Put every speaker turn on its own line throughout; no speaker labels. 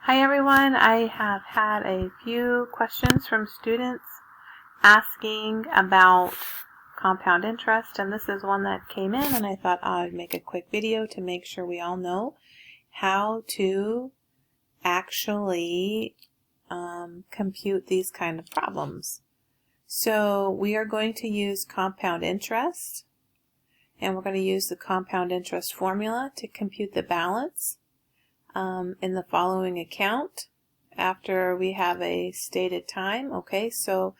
Hi everyone, I have had a few questions from students asking about compound interest, and this is one that came in and I thought I'd make a quick video to make sure we all know how to actually compute these kind of problems. So we are going to use compound interest, and we're going to use the compound interest formula to compute the balance in the following account after we have a stated time. Okay, so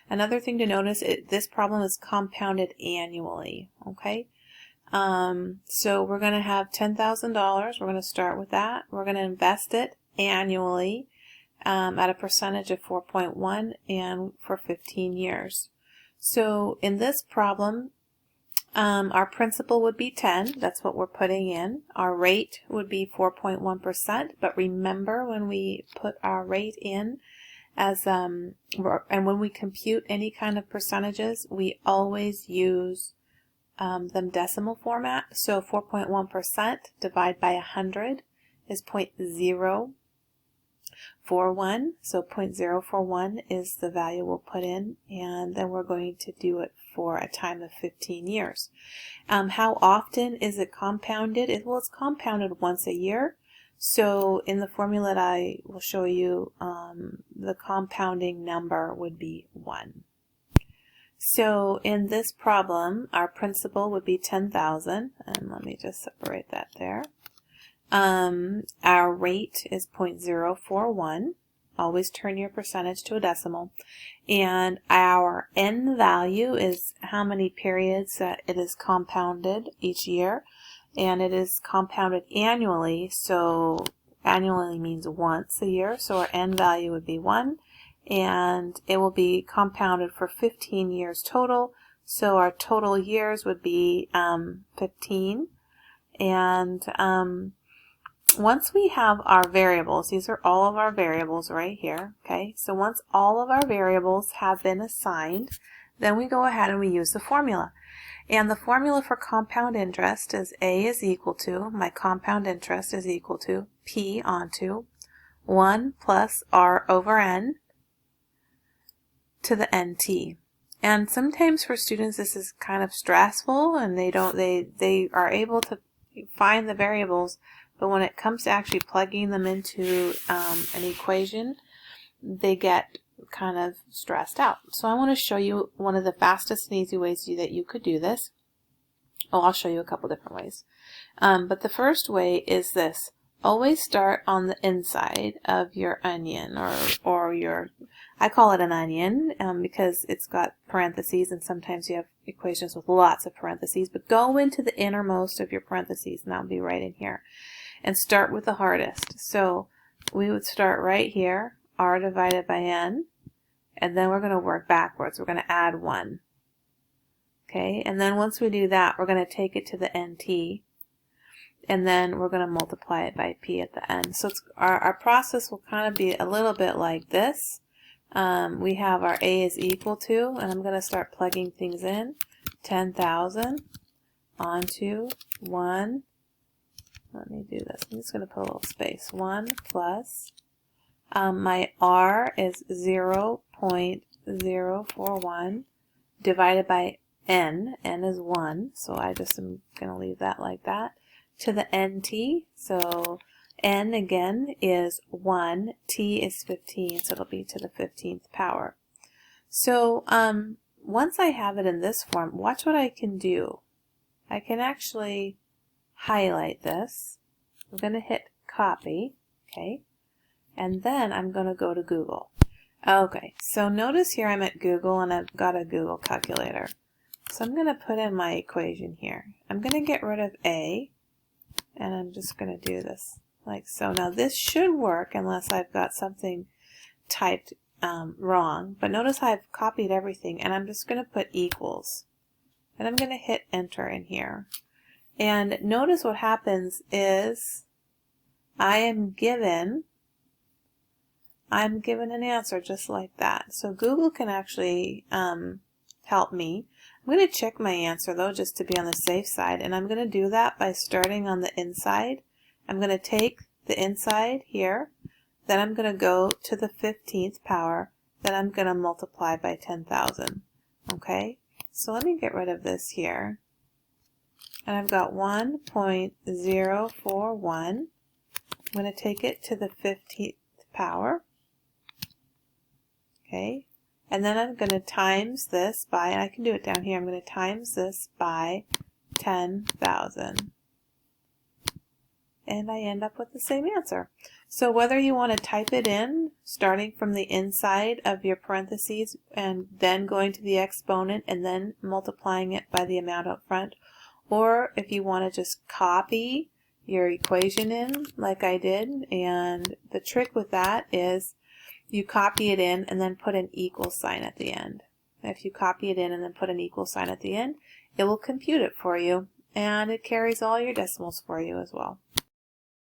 another thing to notice, this problem is compounded annually. Okay, so we're going to have $10,000. We're going to start with that. We're going to invest it annually at a percentage of 4.1 and for 15 years. So in this problem, our principal would be 10, that's what we're putting in. Our rate would be 4.1%, but remember when we put our rate in as, and when we compute any kind of percentages, we always use them decimal format. So 4.1% divided by 100 is 0.041. So 0.041 is the value we'll put in, and then we're going to do it for a time of 15 years. How often is it compounded? Well, it's compounded once a year. So in the formula that I will show you, the compounding number would be 1. So in this problem, our principal would be 10,000, and let me just separate that there. Our rate is 0.041. Always turn your percentage to a decimal. And our n value is how many periods that it is compounded each year. And it is compounded annually, so annually means once a year. So our n value would be 1. And it will be compounded for 15 years total. So our total years would be 15. And once we have our variables, these are all of our variables right here, okay? So once all of our variables have been assigned, then we go ahead and we use the formula. And the formula for compound interest is A is equal to, my compound interest is equal to P onto 1 plus R over N to the NT. And sometimes for students this is kind of stressful, and they are able to find the variables, but when it comes to actually plugging them into an equation, they get kind of stressed out. So I want to show you one of the fastest and easy ways that you could do this. Oh, I'll show you a couple different ways. But the first way is this. Always start on the inside of your onion, or your, I call it an onion because it's got parentheses, and sometimes you have equations with lots of parentheses, but go into the innermost of your parentheses, and that'll be right in here. And start with the hardest. So we would start right here, R divided by N, and then we're going to work backwards. We're going to add 1. Okay, and then once we do that, we're going to take it to the NT, and then we're going to multiply it by P at the end. So our process will kind of be a little bit like this. We have our A is equal to, and I'm going to start plugging things in, 10,000 onto 1. Let me do this. I'm just going to put a little space. 1 plus, my R is 0.041 divided by N. N is 1, so I just am going to leave that like that. To the NT, so N again is 1, T is 15, so it'll be to the 15th power. So once I have it in this form, watch what I can do. I can actually highlight this. I'm going to hit copy, okay, and then I'm going to go to Google. Okay, so notice here I'm at Google, and I've got a Google calculator. So I'm going to put in my equation here. I'm going to get rid of A, and I'm just going to do this like so. Now this should work unless I've got something typed wrong, but notice I've copied everything, and I'm just going to put equals, and I'm going to hit enter in here. And notice what happens is I'm given an answer just like that. So Google can actually help me. I'm going to check my answer though, just to be on the safe side, and I'm going to do that by starting on the inside. I'm going to take the inside here, then I'm going to go to the 15th power, then I'm going to multiply by 10,000. Okay, so let me get rid of this here. And I've got 1.041. I'm going to take it to the 15th power. Okay, and then I'm going to times this by, and I can do it down here, I'm going to times this by 10,000. And I end up with the same answer. So whether you want to type it in, starting from the inside of your parentheses and then going to the exponent and then multiplying it by the amount up front, or if you want to just copy your equation in like I did, and the trick with that is you copy it in and then put an equal sign at the end. If you copy it in and then put an equal sign at the end, it will compute it for you, and it carries all your decimals for you as well.